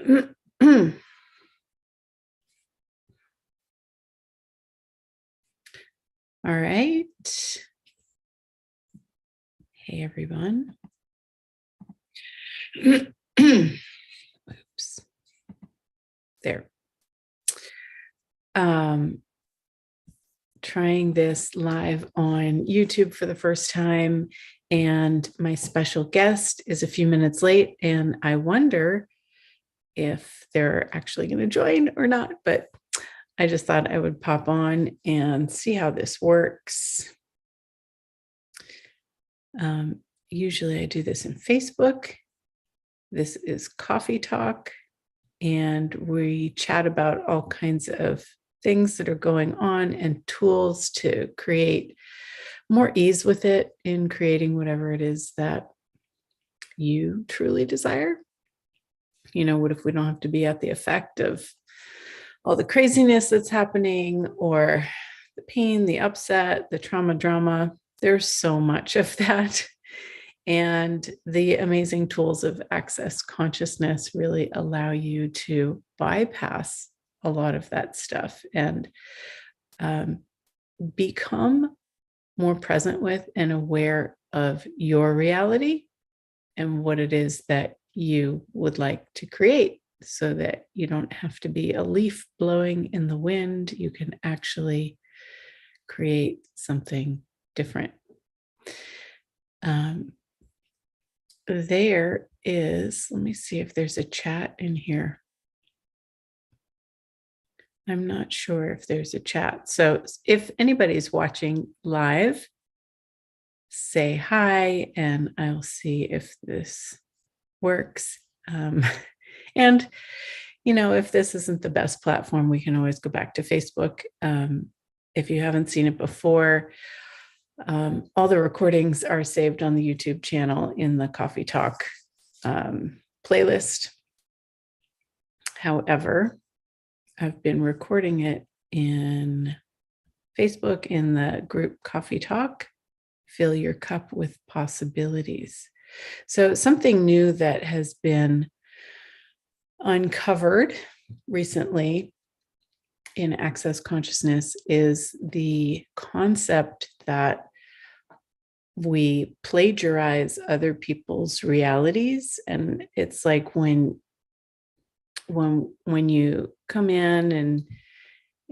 All right. Hey, everyone. Oops. There. Trying this live on YouTube for the first time, and my special guest is a few minutes late, and I wonder if they're actually going to join or not, but I just thought I would pop on and see how this works. Usually I do this in Facebook. This is Coffee Talk, and we chat about all kinds of things that are going on and tools to create more ease with it in creating whatever it is that you truly desire. You know, what if we don't have to be at the effect of all the craziness that's happening, or the pain, the upset, the trauma, drama? There's so much of that. And the amazing tools of Access Consciousness really allow you to bypass a lot of that stuff and become more present with and aware of your reality and what it is that you would like to create, so that you don't have to be a leaf blowing in the wind. You can actually create something different. There is, let me see if there's a chat in here. I'm not sure if there's a chat. So if anybody's watching live, say hi, and I'll see if this works. And, you know, if this isn't the best platform, we can always go back to Facebook. If you haven't seen it before, all the recordings are saved on the YouTube channel in the Coffee Talk playlist. However, I've been recording it in Facebook in the group Coffee Talk, Fill Your Cup with Possibilities. So something new that has been uncovered recently in Access Consciousness is the concept that we plagiarize other people's realities. And it's like when you come in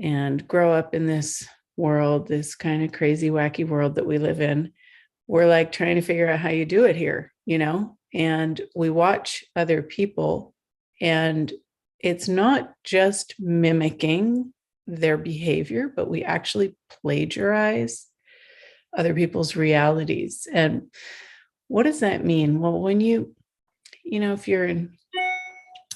and grow up in this world, this kind of crazy, wacky world that we live in, we're like trying to figure out how you do it here, you know, and we watch other people, and it's not just mimicking their behavior, but we actually plagiarize other people's realities. And what does that mean? Well, when you know, if you're in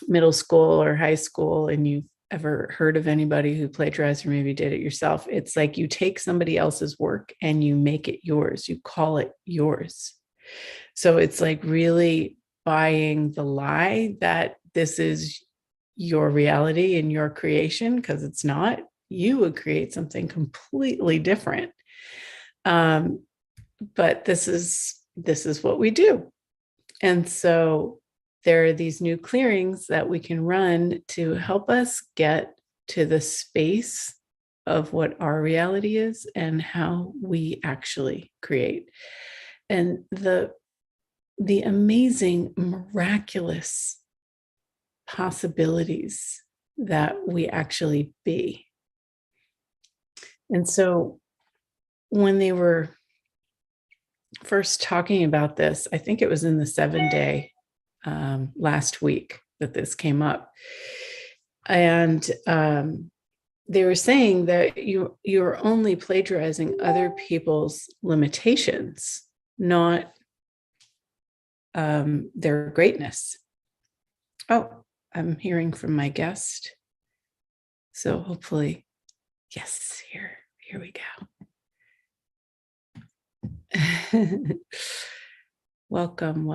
middle school or high school and you've ever heard of anybody who plagiarized or maybe did it yourself, it's like you take somebody else's work and you make it yours. You call it yours. So it's like really buying the lie that this is your reality and your creation, because it's not. You would create something completely different. But this is what we do. And so there are these new clearings that we can run to help us get to the space of what our reality is and how we actually create. And the amazing, miraculous possibilities that we actually be. And so when they were first talking about this, I think it was in the 7-day last week that this came up. And they were saying that you're only plagiarizing other people's limitations, not their greatness. Oh, I'm hearing from my guest. So hopefully, yes, here we go. Welcome.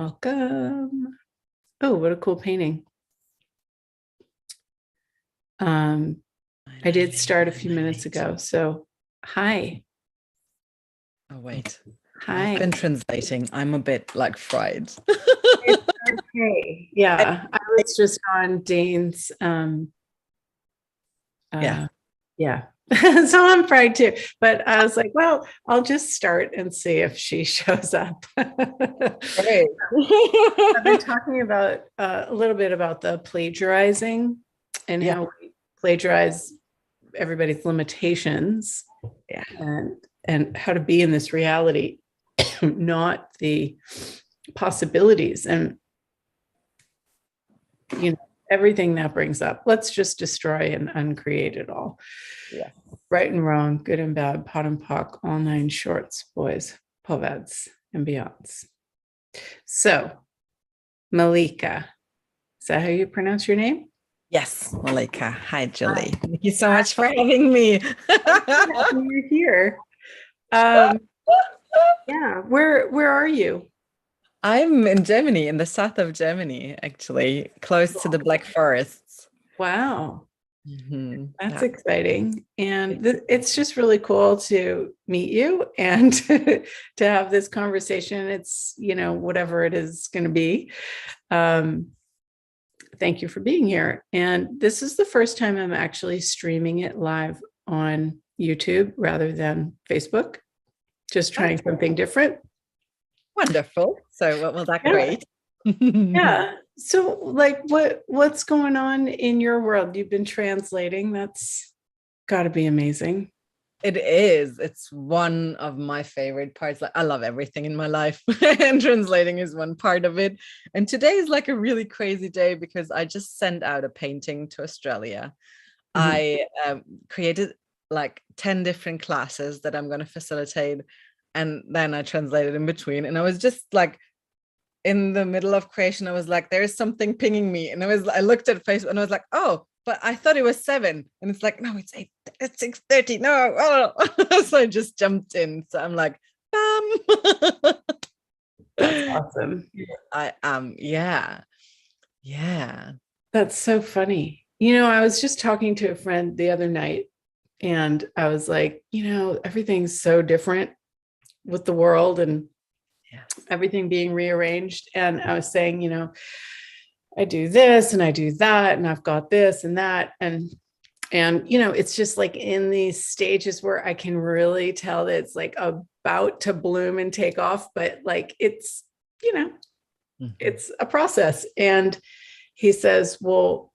Oh, what a cool painting. I did start a few minutes ago. So hi. Oh, wait. Hi. I've been translating. I'm a bit like fried. It's okay. Yeah. I was just on Dane's Yeah. yeah. So I'm fried too. But I was like, well, I'll just start and see if she shows up. Great. I've been talking about a little bit about the plagiarizing and Yeah. how we plagiarize everybody's limitations Yeah. and how to be in this reality, not the possibilities. And everything that brings up, let's just destroy and uncreate it all. Yeah. Right and wrong, good and bad, pot and pock, all nine shorts, boys, poveds, and beyonds. So, Malika, is that how you pronounce your name? Yes, Malika. Hi, Julie. Thank you so much for having me. You're here. Yeah, where are you? I'm in Germany, in the south of Germany, actually, close to the Black Forests. Wow, that's Yeah. exciting. And it's just really cool to meet you and to have this conversation. It's, whatever it is going to be. Thank you for being here. And this is the first time I'm actually streaming it live on YouTube rather than Facebook, just trying something different. Wonderful. So, well, that's Yeah. great. Yeah. So, like, what's going on in your world? You've been translating. That's got to be amazing. It is. It's one of my favorite parts. Like, I love everything in my life, and translating is one part of it. And today is like a really crazy day because I just sent out a painting to Australia. I created like 10 different classes that I'm going to facilitate, and then I translated in between. And I was just like, in the middle of creation, I was like, there's something pinging me. And I looked at Facebook and I was like, oh, but I thought it was 7. And it's like, no, it's 8, it's 6:30. No. Oh. So I just jumped in. So I'm like, bam. That's awesome. Yeah. Yeah. That's so funny. I was just talking to a friend the other night and I was like, everything's so different with the world and everything being rearranged. And I was saying, I do this and I do that, and I've got this and that. And it's just like in these stages where I can really tell that it's like about to bloom and take off, but like it's, it's a process. And he says, well,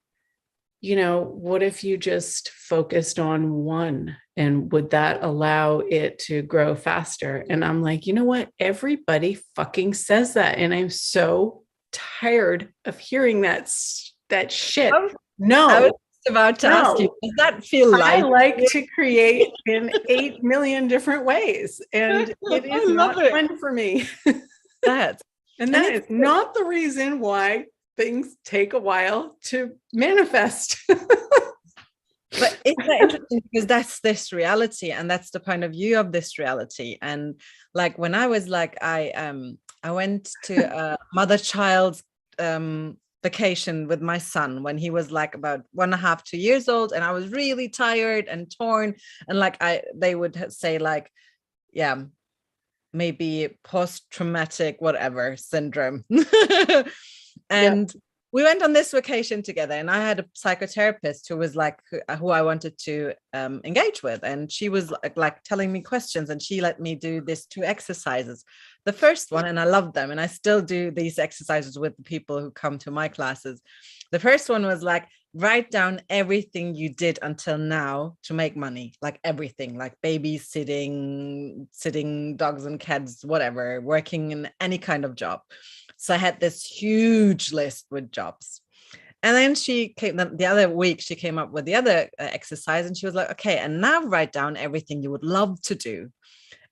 what if you just focused on one, and would that allow it to grow faster? And I'm like, you know what? Everybody fucking says that. And I'm so tired of hearing that shit. No. I was about to ask you, does that feel like? I like to create in 8 million different ways, and it is not fun for me. That is not the reason why things take a while to manifest. But it's interesting because that's this reality, and that's the point of view of this reality. And like when I was like, I went to a mother-child vacation with my son when he was like about 1.5, 2 years old, and I was really tired and torn, and like they would say like, yeah, maybe post-traumatic whatever syndrome. And we went on this vacation together, and I had a psychotherapist who was like, who I wanted to engage with. And she was like telling me questions, and she let me do these 2 exercises. The first one, and I loved them, and I still do these exercises with the people who come to my classes. The first one was like, write down everything you did until now to make money, like everything, like babysitting, sitting dogs and cats, whatever, working in any kind of job. So I had this huge list with jobs. And then the other week, she came up with the other exercise, and she was like, okay, and now write down everything you would love to do.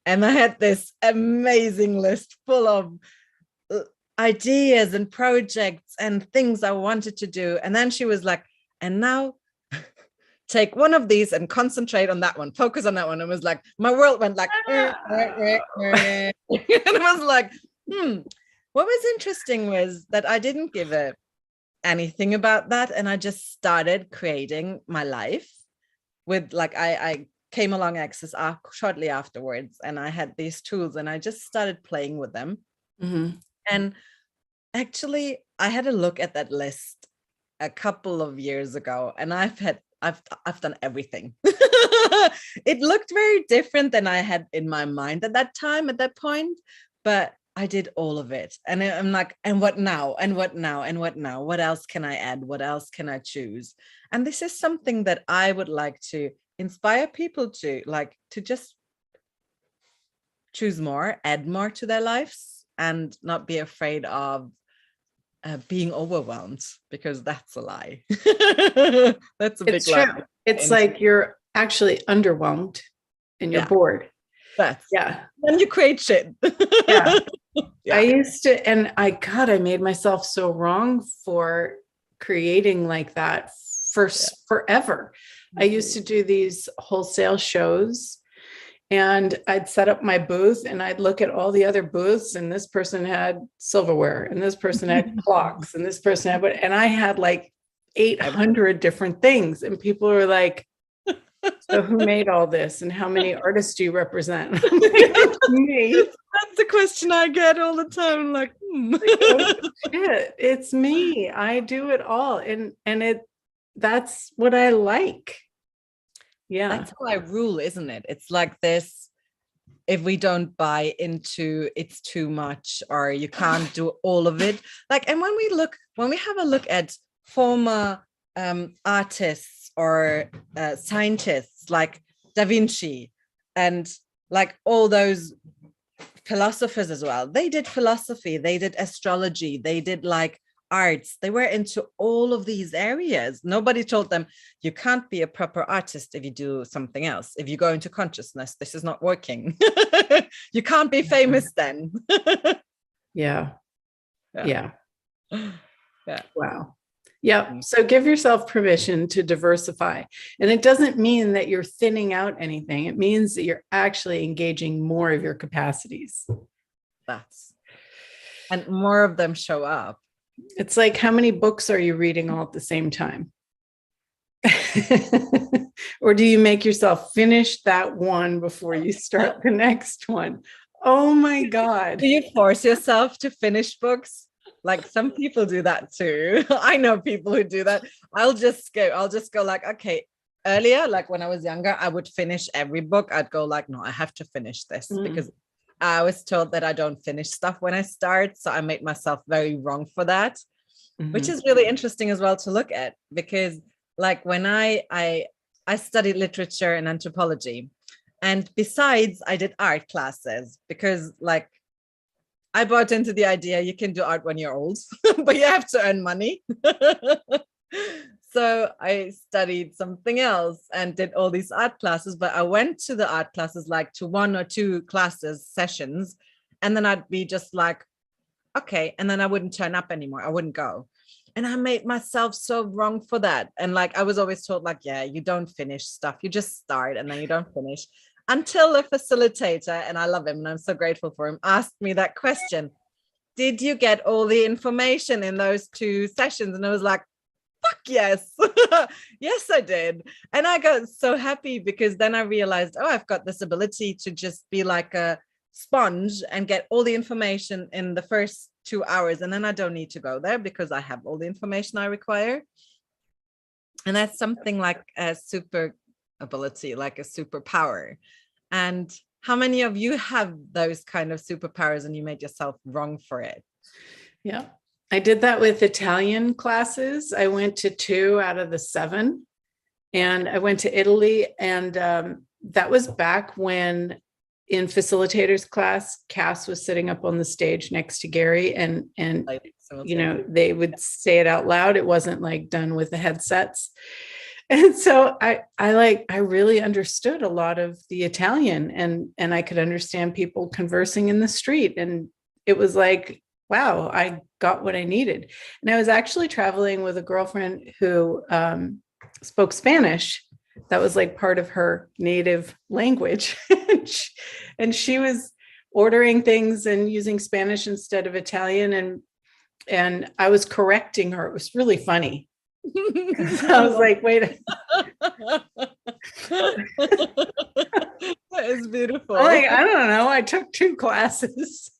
And I had this amazing list full of ideas and projects and things I wanted to do. And then she was like, and now take one of these and concentrate on that one, focus on that one. And it was like, my world went like, and it was like, What was interesting was that I didn't give anything about that. And I just started creating my life with like, I came along Access shortly afterwards, and I had these tools, and I just started playing with them. And actually, I had a look at that list, a couple of years ago, and I've done everything. It looked very different than I had in my mind at that time, at that point, but I did all of it. And I'm like, and what now? And what now? And what now? What else can I add? What else can I choose? And this is something that I would like to inspire people to, like, to just choose more, add more to their lives, and not be afraid of being overwhelmed, because that's a lie. That's a big lie. True. It's like you're actually underwhelmed and you're bored. That's when you create shit. I used to, and I made myself so wrong for creating like that for forever. I used to do these wholesale shows, and I'd set up my booth and I'd look at all the other booths, and this person had silverware and this person had clocks and this person had, and I had like 800 different things. And people were like, so who made all this and how many artists do you represent? Me. That's the question I get all the time. I'm like, oh, shit, it's me. I do it all. And that's what I like. Yeah. That's how I rule, isn't it? It's like this. If we don't buy into it's too much, or you can't do all of it. Like, and when we have a look at former artists or scientists like Da Vinci, and like all those philosophers as well, they did philosophy, they did astrology, they did like arts, they were into all of these areas. Nobody told them you can't be a proper artist if you do something else. If you go into consciousness, this is not working. You can't be famous then. Yeah. Wow. Yeah. So give yourself permission to diversify. And it doesn't mean that you're thinning out anything. It means that you're actually engaging more of your capacities. And more of them show up. It's like, how many books are you reading all at the same time? Or do you make yourself finish that one before you start the next one? Oh my God. Do you force yourself to finish books? Like, some people do that too. I know people who do that. I'll just go like, okay, earlier, like when I was younger, I would finish every book. I'd go like, no, I have to finish this, because I was told that I don't finish stuff when I start. So I made myself very wrong for that, which is really interesting as well to look at, because like when I studied literature and anthropology, and besides I did art classes, because like I bought into the idea you can do art when you're old, but you have to earn money. So I studied something else and did all these art classes, but I went to the art classes like to 1 or 2 sessions, and then I'd be just like, okay, and then I wouldn't turn up anymore. I wouldn't go. And I made myself so wrong for that. And like, I was always told like, yeah, you don't finish stuff. You just start and then you don't finish. Until a facilitator, and I love him and I'm so grateful for him, asked me that question. Did you get all the information in those 2 sessions? And I was like, fuck yes. Yes, I did. And I got so happy, because then I realized, oh, I've got this ability to just be like a sponge and get all the information in the first 2 hours. And then I don't need to go there because I have all the information I require. And that's something like a super ability, like a superpower. And how many of you have those kind of superpowers and you made yourself wrong for it? Yeah. I did that with Italian classes. I went to 2 out of the 7, and I went to Italy. And that was back when in facilitators class, Cass was sitting up on the stage next to Gary, and you know, they would say it out loud. It wasn't like done with the headsets. And so I really understood a lot of the Italian, and I could understand people conversing in the street. And it was like, wow, I got what I needed. And I was actually traveling with a girlfriend who spoke Spanish. That was like part of her native language. And she was ordering things and using Spanish instead of Italian. And I was correcting her. It was really funny. I was like, wait. That is beautiful. I don't know. I took 2 classes.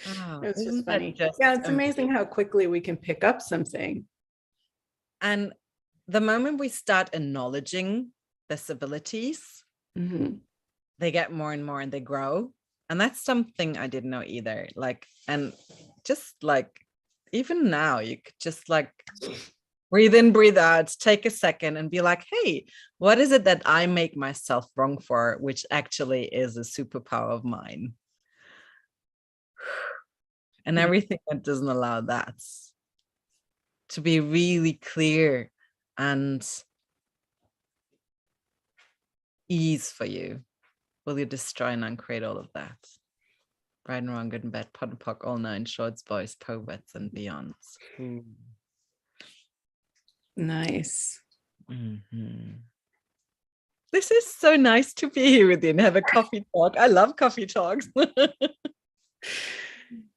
Oh, It's just isn't that funny. just Yeah, it's amazing? amazing how quickly we can pick up something. And the moment we start acknowledging disabilities, Mhm. they get more and more and they grow. And that's something I didn't know either. Like, and just like, even now, you could just like breathe in, breathe out, take a second and be like, hey, what is it that I make myself wrong for, which actually is a superpower of mine? And everything that doesn't allow that to be really clear and ease for you, will you destroy and uncreate all of that? Right and wrong, good and bad, pot and pock, all nine shorts, boys, poets, and beyonds. Nice. Mm-hmm. This is so nice to be here with you and have a coffee talk. I love coffee talks.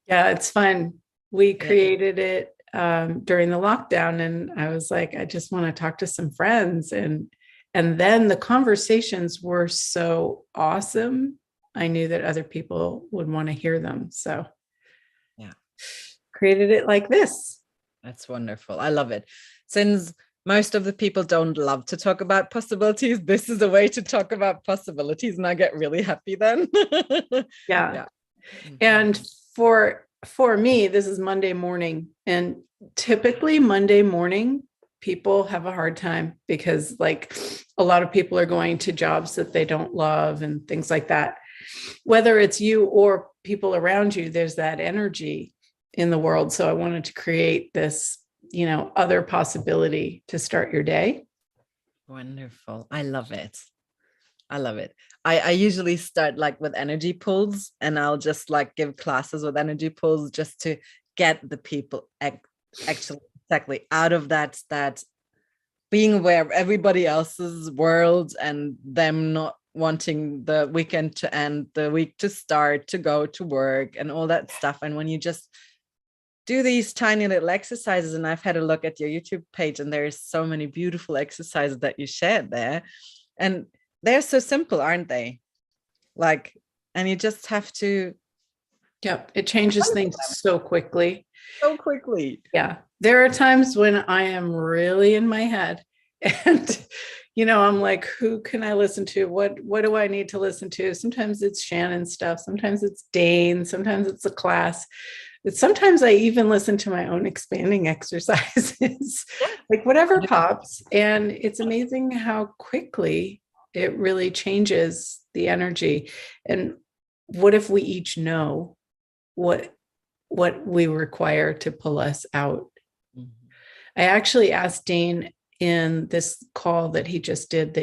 Yeah, it's fun. We created it during the lockdown, and I was like, I just want to talk to some friends, and then the conversations were so awesome. I knew that other people would want to hear them, so yeah, created it like this. that's wonderful. I love it. Since most of the people don't love to talk about possibilities, this is a way to talk about possibilities, and I get really happy then. Yeah. And for me, this is Monday morning, and typically Monday morning people have a hard time because like a lot of people are going to jobs that they don't love and things like that. Whether it's you or people around you, there's that energy in the world. So I wanted to create this, other possibility to start your day. Wonderful. I love it. I love it. I usually start like with energy pulls, and I'll just like give classes with energy pulls just to get the people actually exactly out of that being aware of everybody else's world and them not wanting the weekend to end, the week to start, to go to work and all that stuff. And when you just do these tiny little exercises, and I've had a look at your YouTube page, and there's so many beautiful exercises that you shared there, and they're so simple, aren't they? Like, and you just have to. Yep. It changes things so quickly. So quickly. Yeah. There are times when I am really in my head and I'm like, who can I listen to? What do I need to listen to? Sometimes it's Shannon stuff, sometimes it's Dane, sometimes it's a class. But sometimes I even listen to my own expanding exercises, like whatever pops. And it's amazing how quickly it really changes the energy. And what if we each know what we require to pull us out? I actually asked Dane in this call that he just did, the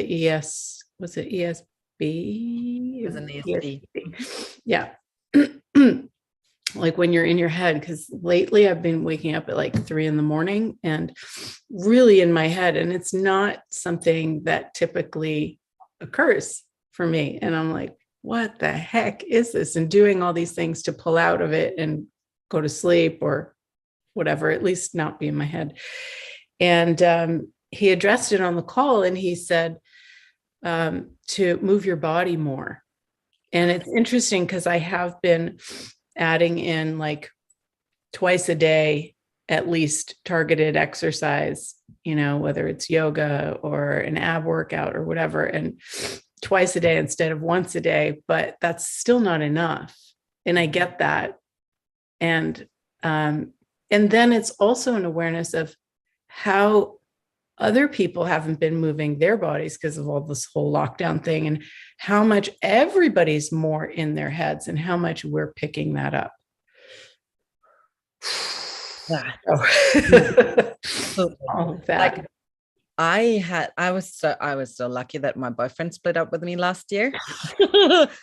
was it ESB? It was an ESB. Yeah. Like when you're in your head, because lately I've been waking up at like 3 a.m. and really in my head, and it's not something that typically occurs for me. And I'm like, what the heck is this? And doing all these things to pull out of it and go to sleep or whatever, at least not be in my head. And he addressed it on the call, and he said to move your body more. And it's interesting because I have been adding in like twice a day, at least targeted exercise, whether it's yoga or an ab workout or whatever, and twice a day instead of once a day, but that's still not enough. And I get that. And then it's also an awareness of how other people haven't been moving their bodies because of all this whole lockdown thing, and how much everybody's more in their heads and how much we're picking that up. Yeah. All of that. Like, I was so lucky that my boyfriend split up with me last year.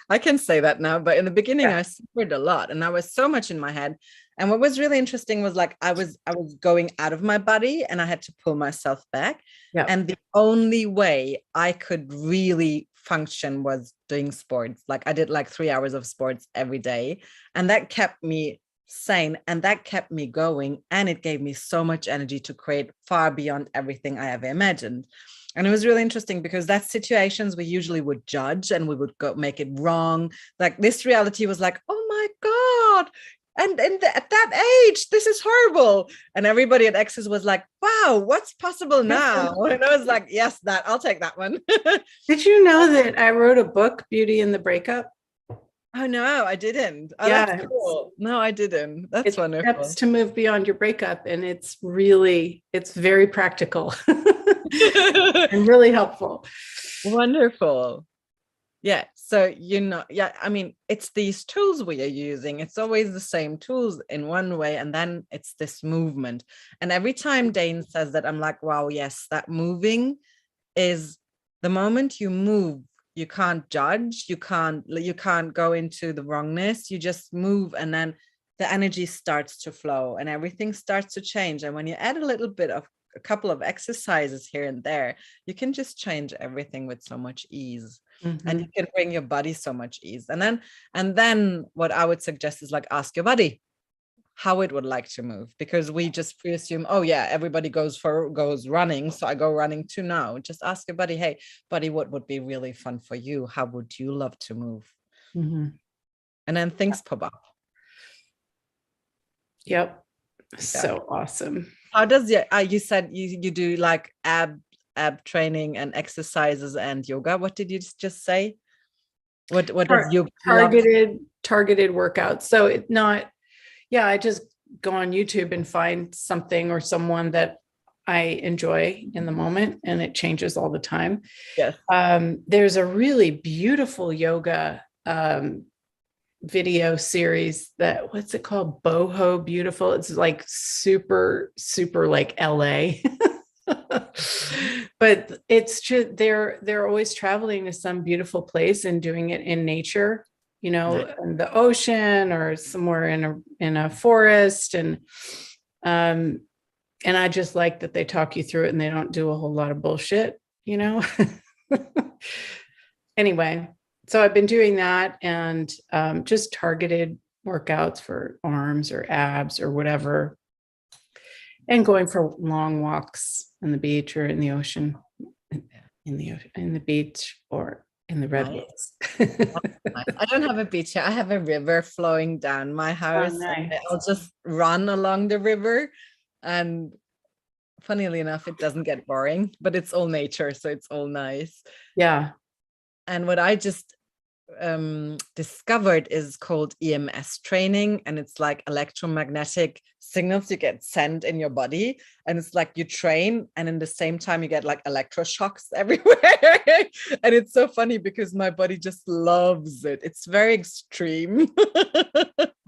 I can say that now, but in the beginning I suffered a lot and I was so much in my head. And what was really interesting was like I was going out of my body and I had to pull myself back. Yeah. And the only way I could really function was doing sports. Like I did like 3 hours of sports every day, and that kept me sane and that kept me going, and it gave me so much energy to create far beyond everything I ever imagined. And it was really interesting because that's situations we usually would judge and we would go make it wrong. Like this reality was like, oh my God, at that age, this is horrible. And everybody at Access was like, wow, what's possible now? And I was like, yes, I'll take that one. Did you know that I wrote a book, Beauty in the Breakup? Oh no, I didn't. Oh, yeah, that's cool. No, I didn't. That's wonderful. Steps to move beyond your breakup, and it's very practical and really helpful. Wonderful. Yeah. So yeah, I mean, it's these tools we are using. It's always the same tools in one way, and then it's this movement. And every time Dane says that, I'm like, wow, yes, that moving is the moment you move. You can't judge, you can't go into the wrongness, you just move, and then the energy starts to flow and everything starts to change. And when you add a couple of exercises here and there, you can just change everything with so much ease. Mm-hmm. And you can bring your body so much ease. And then what I would suggest is like, ask your body how it would like to move, because we just pre-assume, oh yeah, everybody goes running, so I go running too. Now just ask your body, hey buddy, what would be really fun for you? How would you love to move? Mm-hmm. And then things pop up. Yep. So awesome. How does you said you do like ab training and exercises and yoga. What did you just say? What does yoga targeted workouts? So it's not, yeah, I just go on YouTube and find something or someone that I enjoy in the moment, and it changes all the time. Yes. There's a really beautiful yoga video series that, what's it called? Boho Beautiful. It's like super, super like LA. But it's just they're always traveling to some beautiful place and doing it in nature, in the ocean or somewhere in a forest. And I just like that they talk you through it and they don't do a whole lot of bullshit, Anyway, so I've been doing that, and just targeted workouts for arms or abs or whatever, and going for long walks on the beach or in the ocean, in the beach or in the redwoods. Nice. I don't have a beach here. I have a river flowing down my house. Oh, nice. I'll just run along the river, and funnily enough, it doesn't get boring, but it's all nature, so it's all nice. Yeah. And what I just discovered is called EMS training, and it's like electromagnetic signals you get sent in your body, and it's like you train, and in the same time you get like electroshocks everywhere. And it's so funny because my body just loves it. It's very extreme.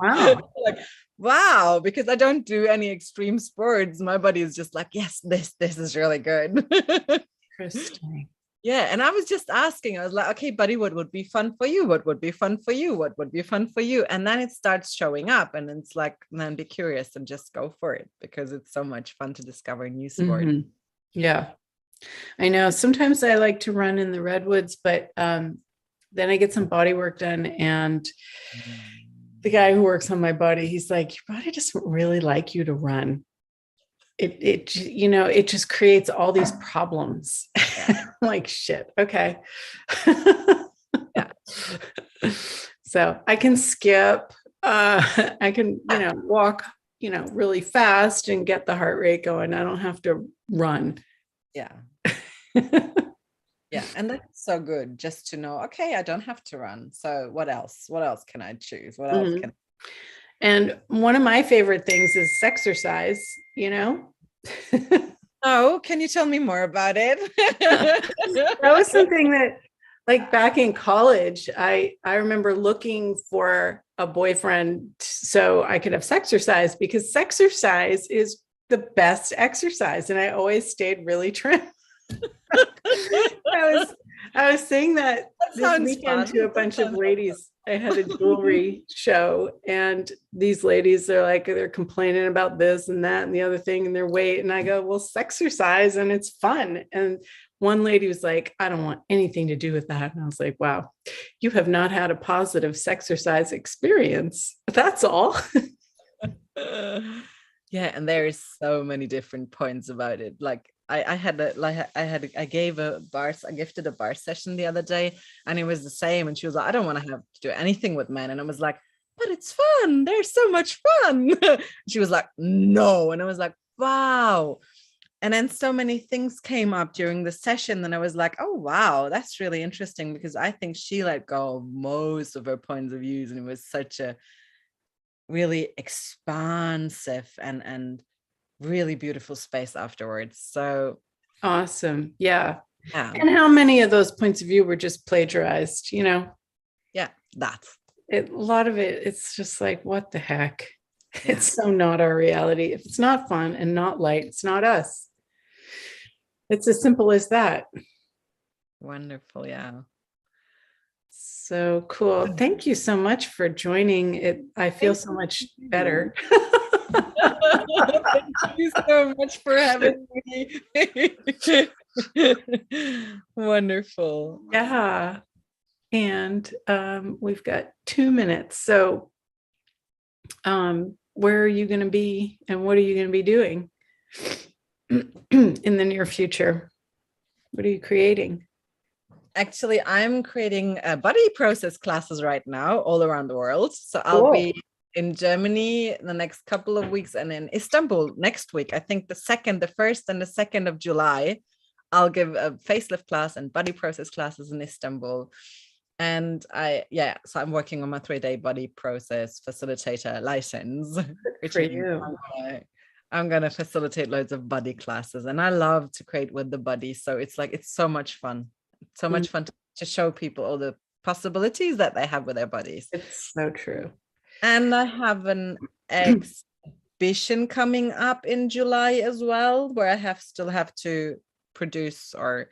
Wow. Like, wow, because I don't do any extreme sports. My body is just like, yes, this is really good. Interesting. Yeah. And I was just asking, I was like, okay, buddy, what would be fun for you? What would be fun for you? What would be fun for you? And then it starts showing up, and it's like, then be curious and just go for it, because it's so much fun to discover new sport. Mm-hmm. Yeah. I know. Sometimes I like to run in the redwoods, but then I get some body work done, and the guy who works on my body, he's like, your body doesn't really like you to run. It just creates all these problems. Like, shit. Okay. Yeah. So I can skip, I can, walk, really fast and get the heart rate going. I don't have to run. Yeah. Yeah. And that's so good just to know, okay, I don't have to run. So what else can I choose? What else can And one of my favorite things is exercise, Oh, can you tell me more about it? That was something that, like, back in college, I remember looking for a boyfriend so I could have sexercise, because sexercise is the best exercise. And I always stayed really trim. I was saying that this weekend to a bunch of ladies. I had a jewelry show, and these ladies, they're complaining about this and that and the other thing and their weight. And I go, well, exercise and it's fun. And one lady was like, I don't want anything to do with that. And I was like, wow, you have not had a positive exercise experience. That's all. Yeah. And there's so many different points about it. Like, I gifted a bar session the other day, and it was the same. And she was like, I don't want to have to do anything with men. And I was like, but it's fun. There's so much fun. She was like, no. And I was like, wow. And then so many things came up during the session. And I was like, oh, wow, that's really interesting, because I think she let go of most of her points of views. And it was such a really expansive and really beautiful space afterwards. So Awesome. Yeah. yeah. And how many of those points of view were just plagiarized, you know? Yeah, that's A lot of it, it's just like, what the heck? yeah. It's so not our reality. If it's not fun and not light, it's not us. It's as simple as that. Wonderful. Yeah. So cool. Thank you so much for joining it. I feel so much better. Thank you so much for having me. Wonderful. Yeah. And we've got 2 minutes. So where are you going to be and what are you going to be doing in the near future? What are you creating? Actually, I'm creating body process classes right now all around the world. So I'll be in Germany the next couple of weeks and in Istanbul next week. I think the 1st and the 2nd of July, I'll give a facelift class and body process classes in Istanbul. And so I'm working on my 3-day body process facilitator license, which For means you. I'm gonna facilitate loads of body classes. And I love to create with the body. So it's like, it's so much fun. So much fun to show people all the possibilities that they have with their bodies. It's so true. And I have an exhibition coming up in July as well, where I still have to produce or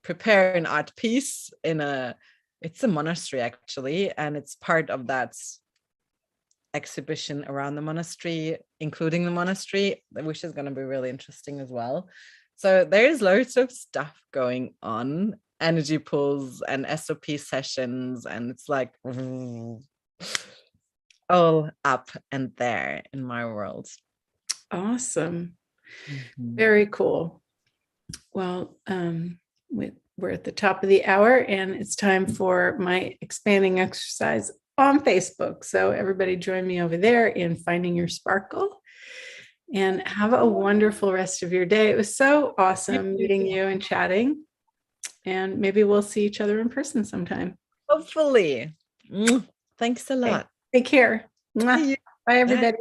prepare an art piece it's a monastery actually, and it's part of that exhibition around the monastery, including the monastery, which is going to be really interesting as well. So there's loads of stuff going on, energy pulls and SOP sessions, and it's like all up and there in my world. Awesome. Very cool. Well, we're at the top of the hour and it's time for my expanding exercise on Facebook. So everybody join me over there in Finding Your Sparkle. And have a wonderful rest of your day. It was so awesome meeting you and chatting. And maybe we'll see each other in person sometime. Hopefully. Thanks a lot. Okay. Take care. Bye, everybody.